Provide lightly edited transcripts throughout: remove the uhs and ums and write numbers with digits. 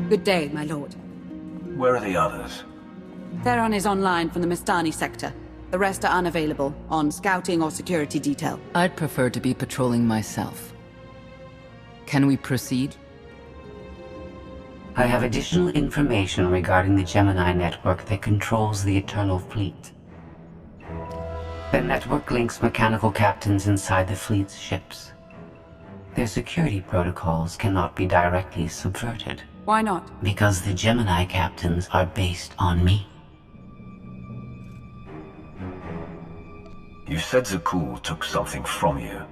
Good day, my lord. Where are the others? Theron is online from the Mistani sector. The rest are unavailable, on scouting or security detail. I'd prefer to be patrolling myself. Can we proceed? I have additional information regarding the Gemini network that controls the Eternal Fleet. The network links mechanical captains inside the fleet's ships. Their security protocols cannot be directly subverted. Why not? Because the Gemini captains are based on me. You said Zakul took something from you.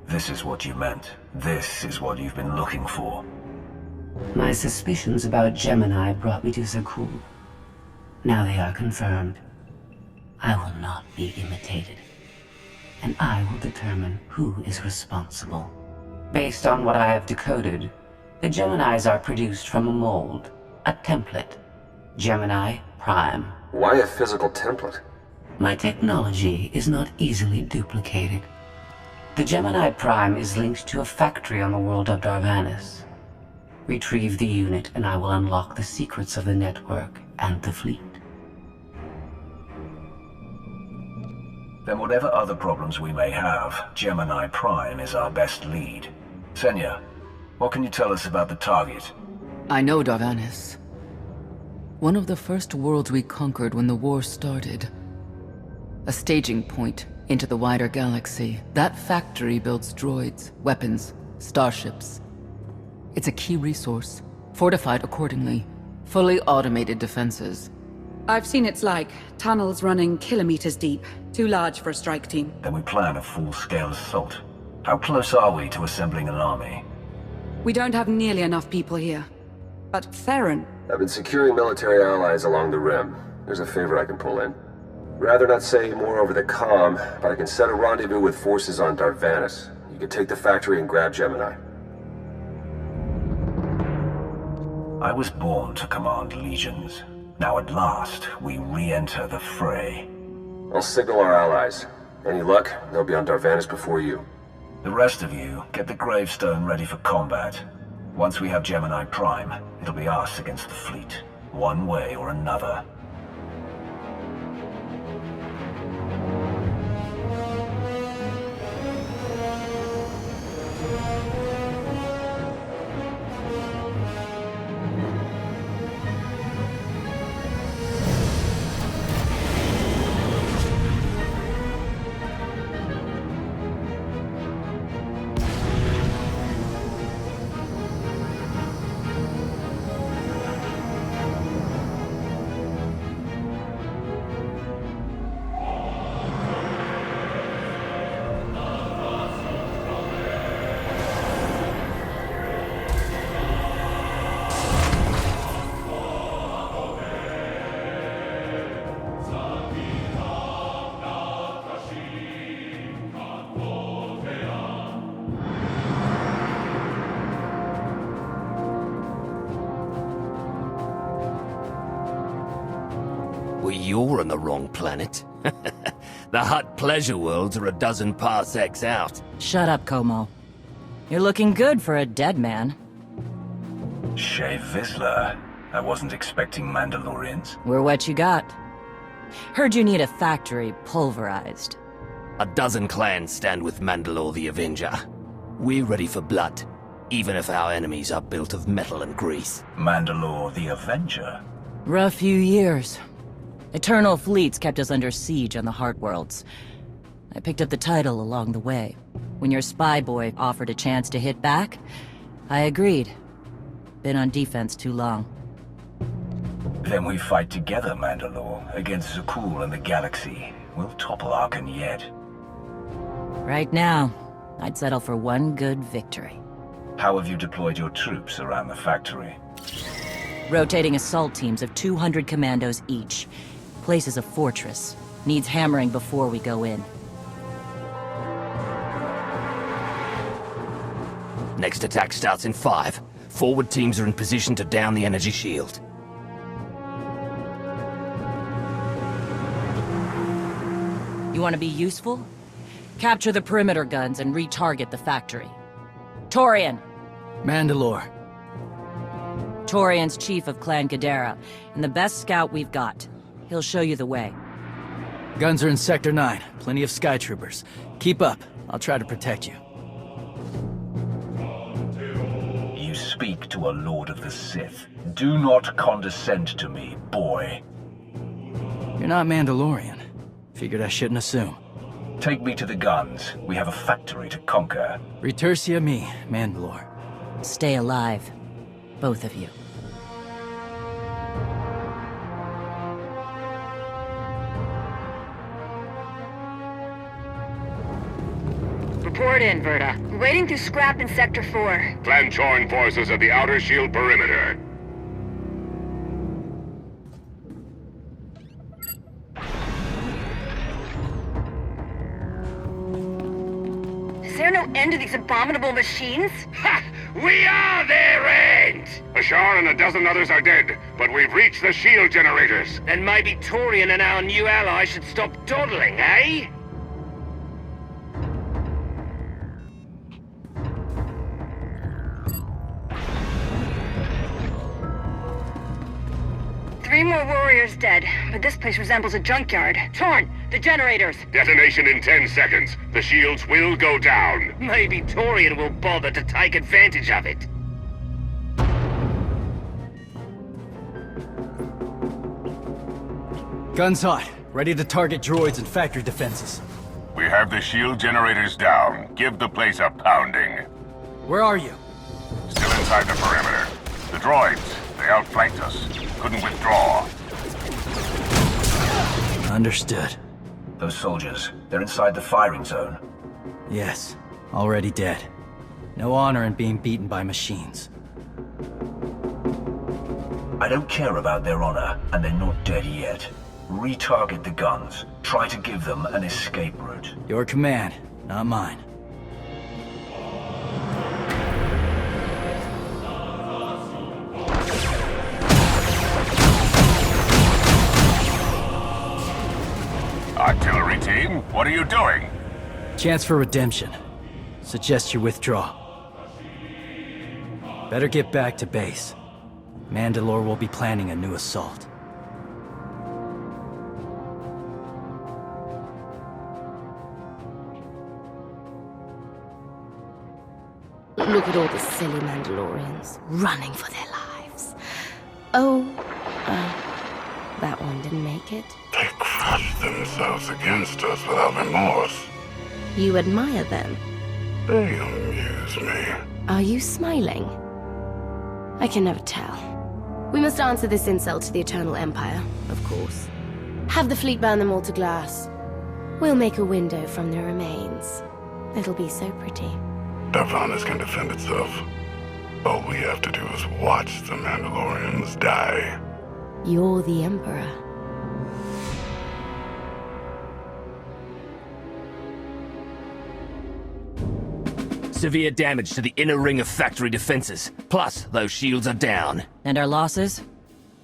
This is what you meant. This is what you've been looking for. My suspicions about Gemini brought me to Zakul. Now they are confirmed. I will not be imitated. And I will determine who is responsible. Based on what I have decoded, the Geminis are produced from a mold, a template. Gemini Prime. Why a physical template? My technology is not easily duplicated. The Gemini Prime is linked to a factory on the world of Darvanis. Retrieve the unit and I will unlock the secrets of the network and the fleet. Then whatever other problems we may have, Gemini Prime is our best lead. Senya, what can you tell us about the target? I know Darvanis. One of the first worlds we conquered when the war started. A staging point into the wider galaxy. That factory builds droids, weapons, starships. It's a key resource, fortified accordingly. Fully automated defenses. I've seen its like. Tunnels running kilometers deep. Too large for a strike team. Then we plan a full-scale assault. How close are we to assembling an army? We don't have nearly enough people here. But Theron... I've been securing military allies along the rim. There's a favor I can pull in. Rather not say more over the comm, but I can set a rendezvous with forces on Darvanis. You can take the factory and grab Gemini. I was born to command legions. Now at last, we re-enter the fray. I'll signal our allies. Any luck, they'll be on Darvanis before you. The rest of you, get the gravestone ready for combat. Once we have Gemini Prime, it'll be us against the fleet. One way or another. Well, you're on the wrong planet. The Hutt pleasure worlds are a dozen parsecs out. Shut up, Como. You're looking good for a dead man. Shay Vizsla. I wasn't expecting Mandalorians. We're what you got. Heard you need a factory pulverized. A dozen clans stand with Mandalore the Avenger. We're ready for blood, even if our enemies are built of metal and grease. Mandalore the Avenger? Rough few years. Eternal fleets kept us under siege on the Heart Worlds. I picked up the title along the way. When your spy boy offered a chance to hit back, I agreed. Been on defense too long. Then we fight together, Mandalore, against Zakul and the galaxy. We'll topple Arkan yet. Right now, I'd settle for one good victory. How have you deployed your troops around the factory? Rotating assault teams of 200 commandos each. Place is a fortress. Needs hammering before we go in. Next attack starts in 5. Forward teams are in position to down the energy shield. You want to be useful? Capture the perimeter guns and retarget the factory. Torian! Mandalore. Torian's chief of Clan Gadara, and the best scout we've got. He'll show you the way. Guns are in Sector 9. Plenty of Sky Troopers. Keep up. I'll try to protect you. You speak to a Lord of the Sith. Do not condescend to me, boy. You're not Mandalorian. Figured I shouldn't assume. Take me to the guns. We have a factory to conquer. Retursia me, Mandalore. Stay alive. Both of you. Report in, Verta. We're waiting through scrap in Sector 4. Clan-torn forces at the outer shield perimeter. Is there no end to these abominable machines? Ha! We are their end! Ashar and a dozen others are dead, but we've reached the shield generators. Then maybe Torian and our new ally should stop dawdling, eh? Three more warriors dead, but this place resembles a junkyard. Torn, the generators! Detonation in 10 seconds. The shields will go down. Maybe Torian will bother to take advantage of it. Guns hot. Ready to target droids and factory defenses. We have the shield generators down. Give the place a pounding. Where are you? Still inside the perimeter. The droids, they outflanked us. Couldn't withdraw. Understood. Those soldiers, they're inside the firing zone. Yes. Already dead. No honor in being beaten by machines. I don't care about their honor, and they're not dead yet. Retarget the guns. Try to give them an escape route. Your command, not mine. Artillery team, what are you doing? Chance for redemption. Suggest you withdraw. Better get back to base. Mandalore will be planning a new assault. Look at all the silly Mandalorians running for their lives. Oh, that one didn't make it. They crushed themselves against us without remorse. You admire them. They amuse me. Are you smiling? I can never tell. We must answer this insult to the Eternal Empire, of course. Have the fleet burn them all to glass. We'll make a window from their remains. It'll be so pretty. Darvanus can defend itself. All we have to do is watch the Mandalorians die. You're the Emperor. Severe damage to the inner ring of factory defenses. Plus, those shields are down. And our losses?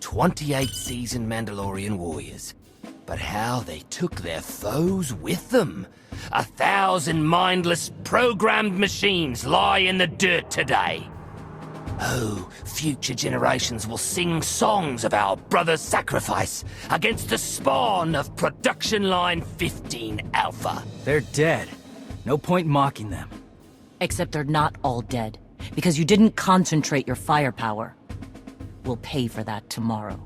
28 seasoned Mandalorian warriors. But how they took their foes with them. 1,000 mindless, programmed machines lie in the dirt today. Oh, future generations will sing songs of our brother's sacrifice against the spawn of Production Line 15 Alpha. They're dead. No point mocking them. Except they're not all dead, because you didn't concentrate your firepower. We'll pay for that tomorrow.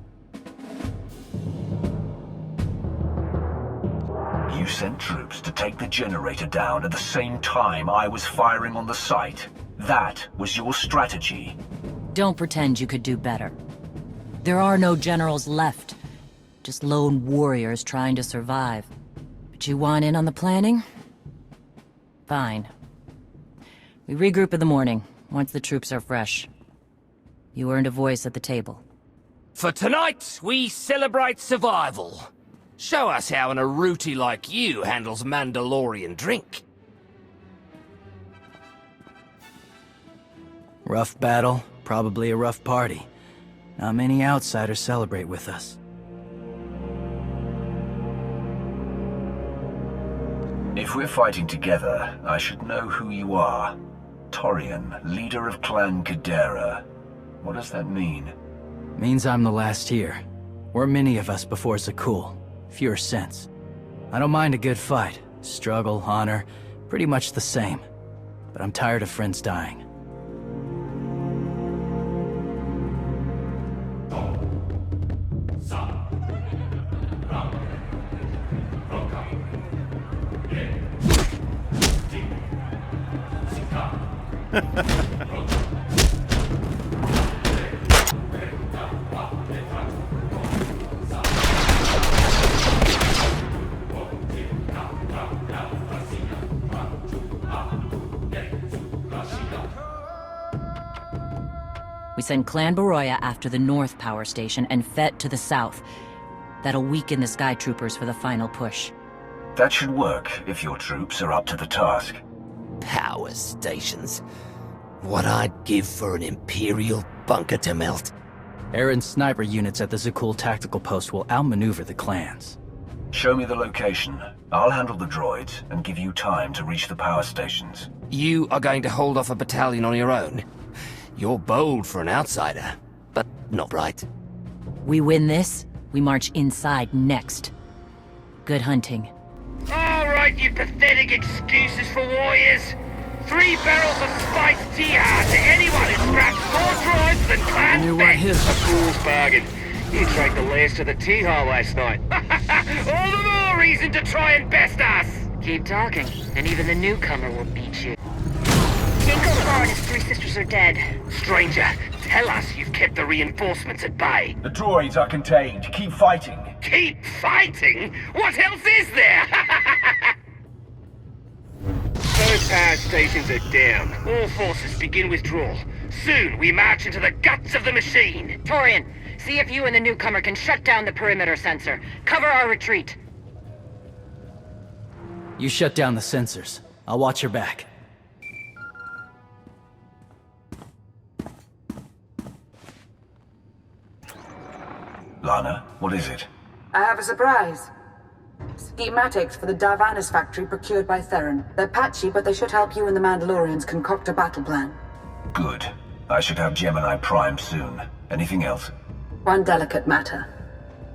You sent troops to take the generator down at the same time I was firing on the site. That was your strategy. Don't pretend you could do better. There are no generals left. Just lone warriors trying to survive. But you want in on the planning? Fine. We regroup in the morning, once the troops are fresh. You earned a voice at the table. For tonight, we celebrate survival. Show us how an Aruti like you handles Mandalorian drink. Rough battle, probably a rough party. Not many outsiders celebrate with us. If we're fighting together, I should know who you are. Torian, leader of Clan Gadara. What does that mean? Means I'm the last here. We're many of us before Zakul. Fewer sense. I don't mind a good fight. Struggle, honor, pretty much the same. But I'm tired of friends dying. We send Clan Baroya after the North Power Station and Fett to the south. That'll weaken the Sky Troopers for the final push. That should work if your troops are up to the task. Power stations. What I'd give for an Imperial bunker to melt. Aaron's sniper units at the Zakul tactical post will outmaneuver the clans. Show me the location. I'll handle the droids and give you time to reach the power stations. You are going to hold off a battalion on your own? You're bold for an outsider, but not right. We win this, we march inside next. Good hunting. All right, you pathetic excuses for warriors. 3 barrels of spiced tea-ha to anyone who scraps more droids than Clan Fett. A fool's bargain. You drank the last of the tea-ha last night. All the more reason to try and best us. Keep talking, and even the newcomer will beat you. Dinko Thor and his 3 sisters are dead. Stranger, tell us you've kept the reinforcements at bay. The droids are contained. Keep fighting. Keep fighting? What else is there? Both power stations are down. All forces begin withdrawal. Soon we march into the guts of the machine. Torian, see if you and the newcomer can shut down the perimeter sensor. Cover our retreat. You shut down the sensors. I'll watch your back. Lana, what is it? I have a surprise. Schematics for the Darvanis factory procured by Theron. They're patchy, but they should help you and the Mandalorians concoct a battle plan. Good. I should have Gemini Prime soon. Anything else? One delicate matter.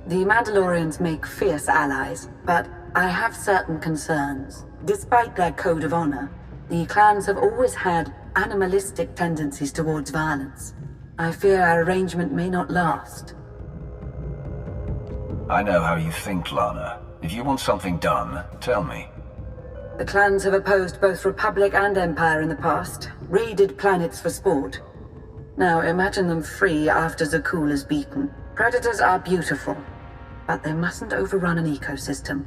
The Mandalorians make fierce allies, but I have certain concerns. Despite their code of honor, the clans have always had animalistic tendencies towards violence. I fear our arrangement may not last. I know how you think, Lana. If you want something done, tell me. The clans have opposed both Republic and Empire in the past, raided planets for sport. Now imagine them free after Zakul is beaten. Predators are beautiful, but they mustn't overrun an ecosystem.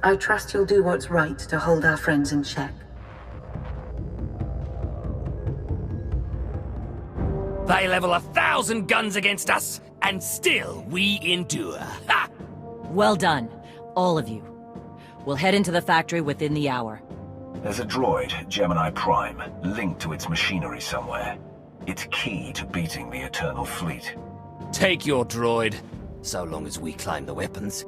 I trust you'll do what's right to hold our friends in check. They level 1,000 guns against us, and still we endure. Ha! Well done, all of you. We'll head into the factory within the hour. There's a droid, Gemini Prime, linked to its machinery somewhere. It's key to beating the Eternal Fleet. Take your droid, so long as we claim the weapons.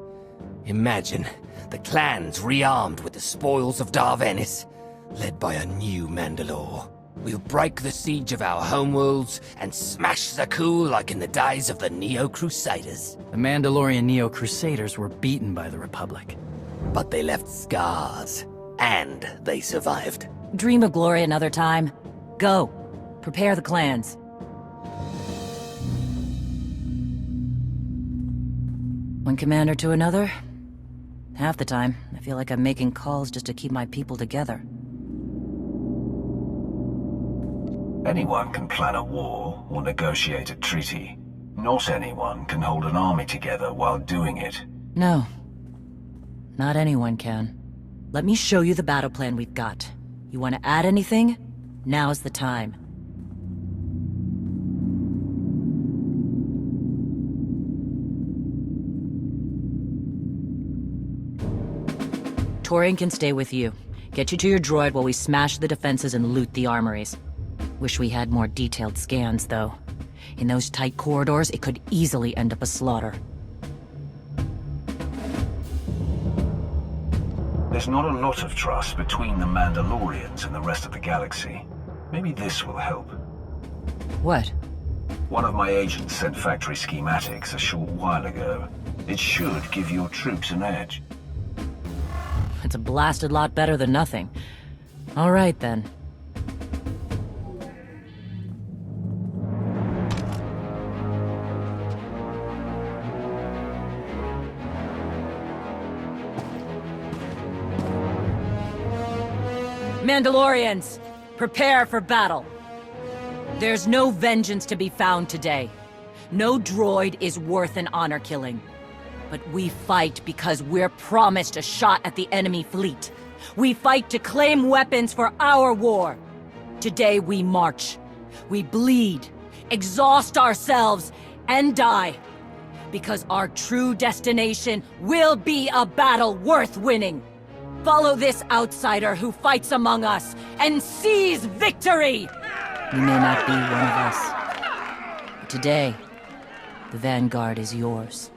Imagine the clans rearmed with the spoils of Darvanis, led by a new Mandalore. We'll break the siege of our homeworlds and smash Zakul like in the days of the Neo-Crusaders. The Mandalorian Neo-Crusaders were beaten by the Republic. But they left scars, and they survived. Dream of glory another time. Go. Prepare the clans. One commander to another? Half the time, I feel like I'm making calls just to keep my people together. Anyone can plan a war or negotiate a treaty. Not anyone can hold an army together while doing it. No. Not anyone can. Let me show you the battle plan we've got. You want to add anything? Now's the time. Torian can stay with you. Get you to your droid while we smash the defenses and loot the armories. Wish we had more detailed scans, though. In those tight corridors, it could easily end up a slaughter. There's not a lot of trust between the Mandalorians and the rest of the galaxy. Maybe this will help. What? One of my agents sent factory schematics a short while ago. It should give your troops an edge. It's a blasted lot better than nothing. All right, then. Mandalorians, prepare for battle. There's no vengeance to be found today. No droid is worth an honor killing. But we fight because we're promised a shot at the enemy fleet. We fight to claim weapons for our war. Today we march. We bleed, exhaust ourselves, and die. Because our true destination will be a battle worth winning. Follow this outsider who fights among us and seize victory! You may not be one of us. But today, the Vanguard is yours.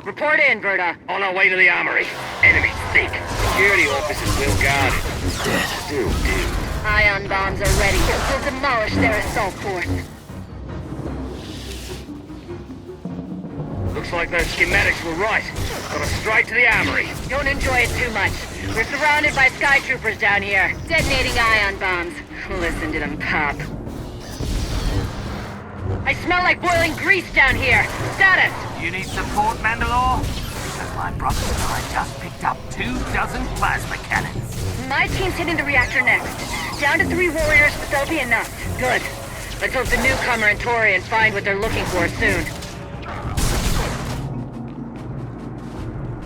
Report in, Verta. On our way to the armory. Enemy thick. Security officers well guarded. Dead. Still dead. Ion bombs are ready. We'll demolish their assault force. Looks like those schematics were right. Got us straight to the armory. Don't enjoy it too much. We're surrounded by sky troopers down here, detonating ion bombs. Listen to them pop. I smell like boiling grease down here. Status! You need support, Mandalore? Because my brothers and I just picked up 24 plasma cannons. My team's hitting the reactor next. Down to 3 warriors, but they'll be enough. Good. Let's hope the newcomer and Torian find what they're looking for soon.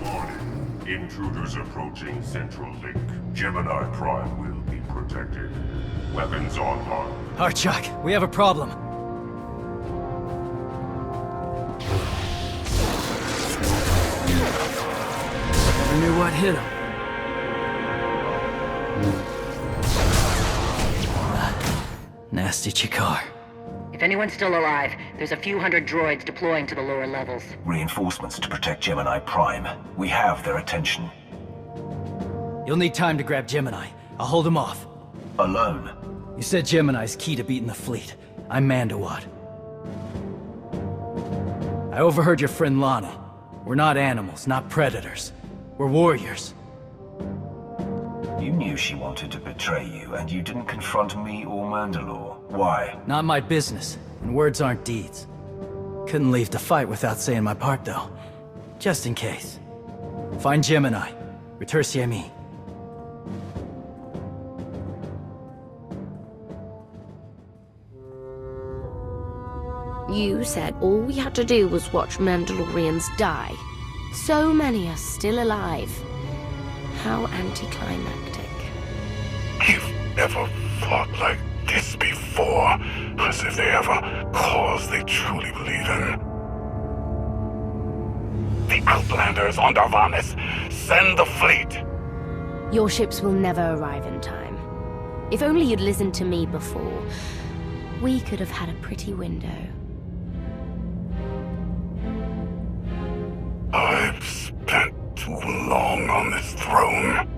Warning. Intruders approaching Central Link. Gemini Prime will be protected. Weapons online. Archuk, we have a problem. Never knew what hit him. Nasty Chikar. If anyone's still alive, there's a few hundred droids deploying to the lower levels. Reinforcements to protect Gemini Prime. We have their attention. You'll need time to grab Gemini. I'll hold him off. Alone? You said Gemini's key to beating the fleet. I'm Mandawad. I overheard your friend Lana. We're not animals, not predators. We're warriors. You knew she wanted to betray you, and you didn't confront me or Mandalore. Why? Not my business, and words aren't deeds. Couldn't leave to fight without saying my part, though. Just in case. Find Gemini. Return me. You said all we had to do was watch Mandalorians die. So many are still alive. How anticlimactic. I've never fought like this before, as if they have a cause they truly believe in. The Outlanders on Darvanis! Send the fleet! Your ships will never arrive in time. If only you'd listened to me before, we could have had a pretty window. I've spent too long on this throne.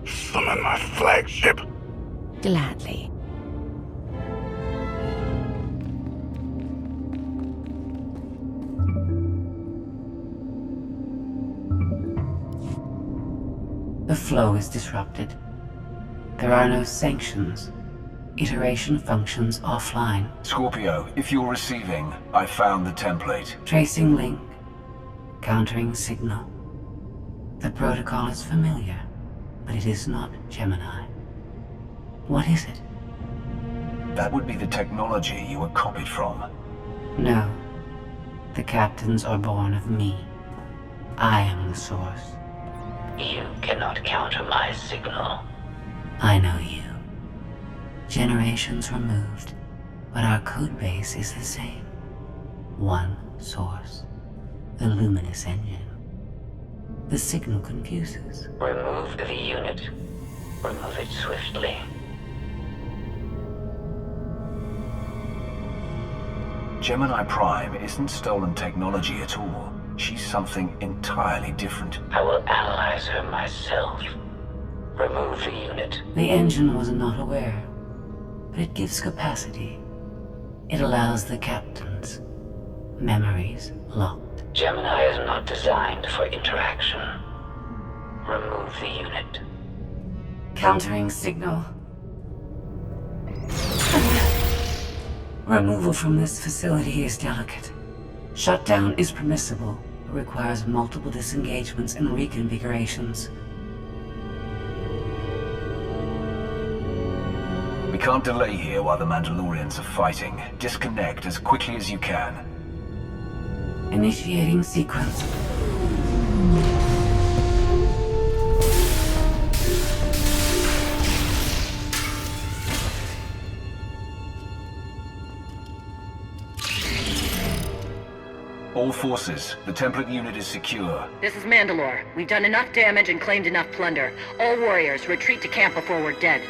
Summon my flagship. Gladly. The flow is disrupted. There are no sanctions. Iteration functions offline. Scorpio, if you're receiving, I found the template. Tracing link. Countering signal. The protocol is familiar, but it is not Gemini. What is it? That would be the technology you were copied from. No. The captains are born of me. I am the source. You cannot counter my signal. I know you. Generations removed, but our code base is the same. One source. The luminous engine. The signal confuses. Remove the unit. Remove it swiftly. Gemini Prime isn't stolen technology at all. She's something entirely different. I will analyze her myself. Remove the unit. The engine was not aware, but it gives capacity. It allows the captain's memories locked. Gemini is not designed for interaction. Remove the unit. Countering signal. Removal from this facility is delicate. Shutdown is permissible, but requires multiple disengagements and reconfigurations. We can't delay here while the Mandalorians are fighting. Disconnect as quickly as you can. Initiating sequence. All forces, the template unit is secure. This is Mandalore. We've done enough damage and claimed enough plunder. All warriors, retreat to camp before we're dead.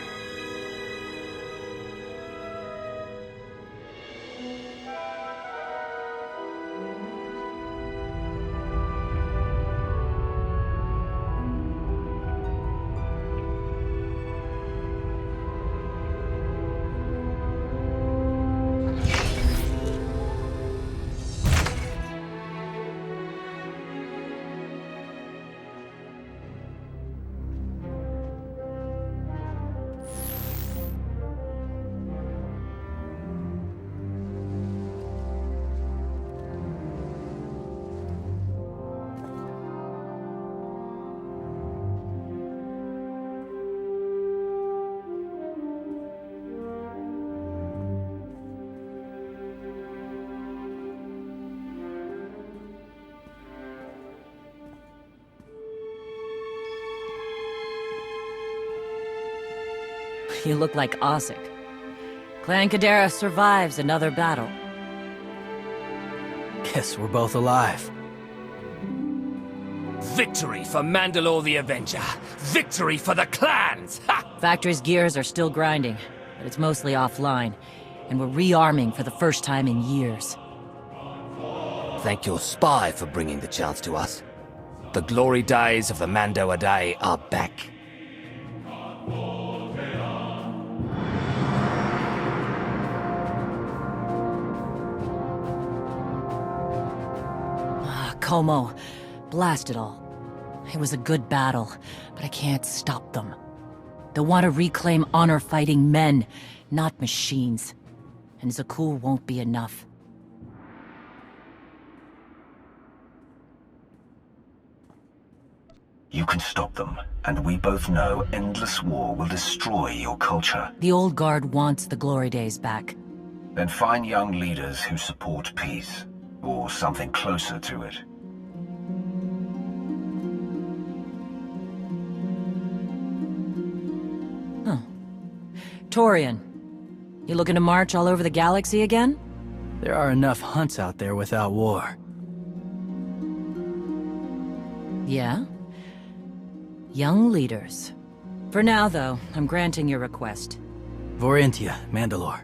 You look like Osik. Clan Kadera survives another battle. Guess we're both alive. Victory for Mandalore the Avenger! Victory for the clans! Ha! Factory's gears are still grinding, but it's mostly offline, and we're rearming for the first time in years. Thank your spy for bringing the chance to us. The glory days of the Mando Adae are back. Como, blast it all. It was a good battle, but I can't stop them. They want to reclaim honor-fighting men, not machines. And Zakuul won't be enough. You can stop them, and we both know endless war will destroy your culture. The old guard wants the glory days back. Then find young leaders who support peace, or something closer to it. Huh. Torian, you looking to march all over the galaxy again? There are enough hunts out there without war. Yeah? Young leaders. For now, though, I'm granting your request. Vorintia, Mandalore.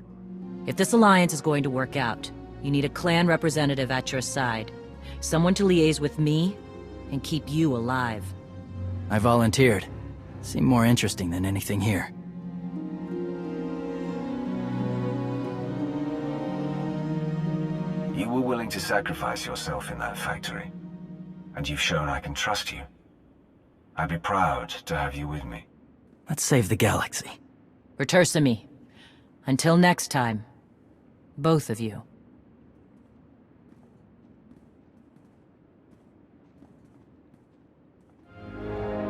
If this alliance is going to work out, you need a clan representative at your side. Someone to liaise with me and keep you alive. I volunteered. Seemed more interesting than anything here. You were willing to sacrifice yourself in that factory, and you've shown I can trust you. I'd be proud to have you with me. Let's save the galaxy. Return me. Until next time, both of you.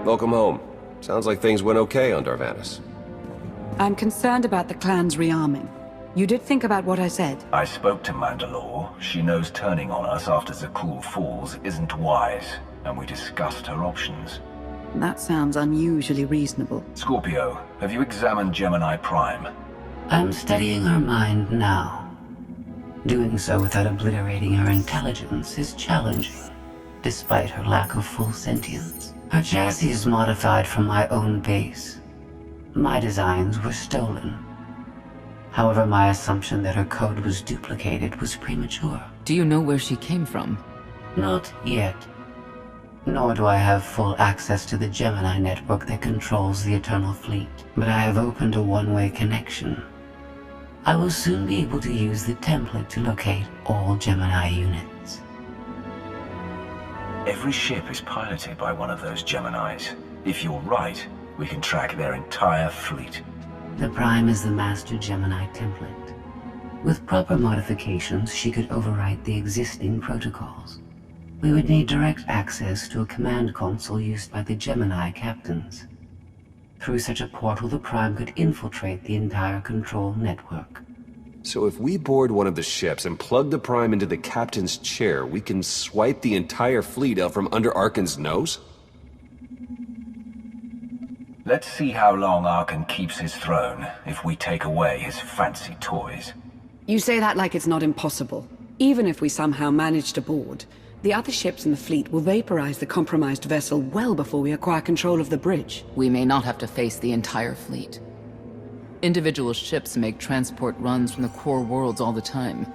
Welcome home. Sounds like things went okay on Darvanis. I'm concerned about the clan's rearming. You did think about what I said? I spoke to Mandalore. She knows turning on us after Zakuul falls isn't wise, and we discussed her options. That sounds unusually reasonable. Scorpio, have you examined Gemini Prime? I'm studying her mind now. Doing so without obliterating her intelligence is challenging, despite her lack of full sentience. Her chassis is modified from my own base. My designs were stolen. However, my assumption that her code was duplicated was premature. Do you know where she came from? Not yet. Nor do I have full access to the Gemini network that controls the Eternal Fleet. But I have opened a one-way connection. I will soon be able to use the template to locate all Gemini units. Every ship is piloted by one of those Geminis. If you're right, we can track their entire fleet. The Prime is the master Gemini template. With proper modifications, she could overwrite the existing protocols. We would need direct access to a command console used by the Gemini captains. Through such a portal, the Prime could infiltrate the entire control network. So if we board one of the ships and plug the Prime into the captain's chair, we can swipe the entire fleet out from under Arkan's nose? Let's see how long Arkan keeps his throne if we take away his fancy toys. You say that like it's not impossible. Even if we somehow manage to board, the other ships in the fleet will vaporize the compromised vessel well before we acquire control of the bridge. We may not have to face the entire fleet. Individual ships make transport runs from the core worlds all the time.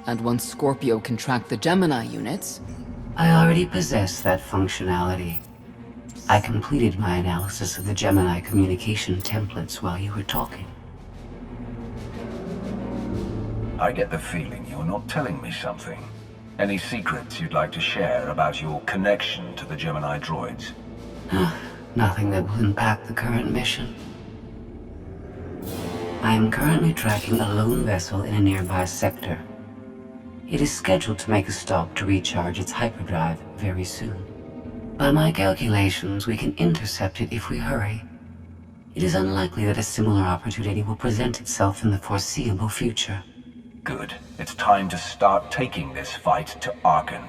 And once Scorpio can track the Gemini units... I already possess that functionality. I completed my analysis of the Gemini communication templates while you were talking. I get the feeling you're not telling me something. Any secrets you'd like to share about your connection to the Gemini droids? Nothing that will impact the current mission. I am currently tracking a lone vessel in a nearby sector. It is scheduled to make a stop to recharge its hyperdrive very soon. By my calculations, we can intercept it if we hurry. It is unlikely that a similar opportunity will present itself in the foreseeable future. Good. It's time to start taking this fight to Arkan.